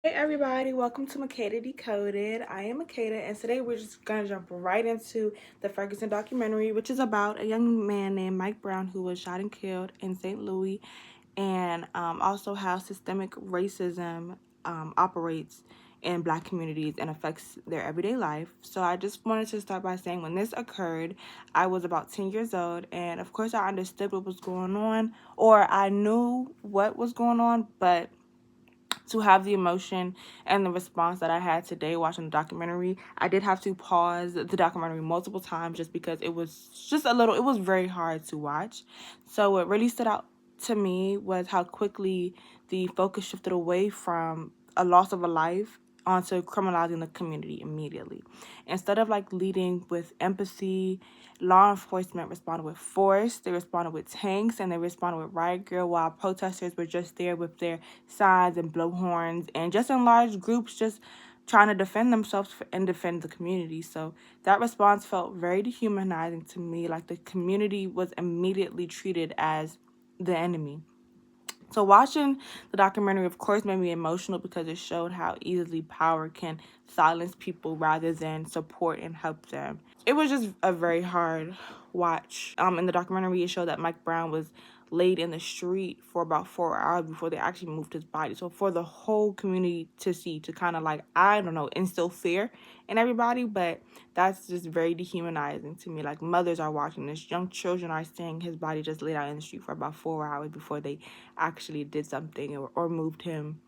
Hey everybody, welcome to Makeda Decoded. I am Makeda, and today we're just gonna jump right into the Ferguson documentary, which is about a young man named Mike Brown who was shot and killed in St. Louis, and also how systemic racism operates in Black communities and affects their everyday life. So I just wanted to start by saying when this occurred, I was about 10 years old, and of course I understood what was going on, or I knew what was going on, but to have the emotion and the response that I had today watching the documentary, I did have to pause the documentary multiple times just because it was it was very hard to watch. So what really stood out to me was how quickly the focus shifted away from a loss of a life onto criminalizing the community immediately. Instead of leading with empathy, law enforcement responded with force, they responded with tanks, and they responded with riot gear, while protesters were just there with their signs and blowhorns and just in large groups just trying to defend themselves and defend the community. So that response felt very dehumanizing to me, like the community was immediately treated as the enemy. So watching the documentary, of course, made me emotional because it showed how easily power can silence people rather than support and help them. It was just a very hard watch. In the documentary, it showed that Mike Brown was laid in the street for about 4 hours before they actually moved his body. So for the whole community to see, to kind of I don't know, instill fear in everybody, but that's just very dehumanizing to me. Like, mothers are watching this, young children are seeing his body just laid out in the street for about 4 hours before they actually did something or moved him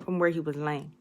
from where he was laying.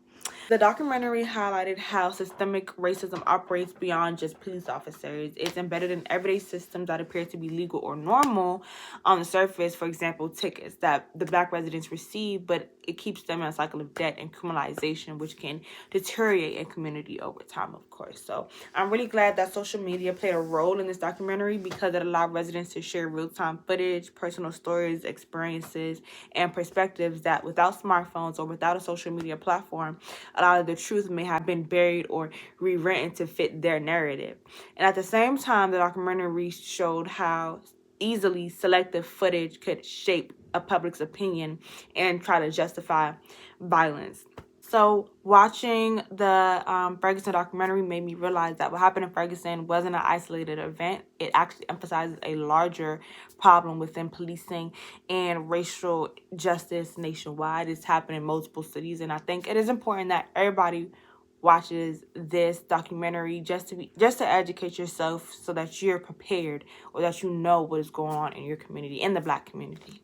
The documentary highlighted how systemic racism operates beyond just police officers. It's embedded in everyday systems that appear to be legal or normal on the surface. For example, tickets that the Black residents receive, but it keeps them in a cycle of debt and criminalization, which can deteriorate a community over time, of course. So I'm really glad that social media played a role in this documentary because it allowed residents to share real-time footage, personal stories, experiences, and perspectives that without smartphones or without a social media platform, a lot of the truth may have been buried or rewritten to fit their narrative. And at the same time, the documentary showed how easily selective footage could shape a public's opinion and try to justify violence. So watching the Ferguson documentary made me realize that what happened in Ferguson wasn't an isolated event. It actually emphasizes a larger problem within policing and racial justice nationwide. It's happened in multiple cities, and I think it is important that everybody watches this documentary just to educate yourself so that you're prepared or that you know what is going on in your community, in the Black community.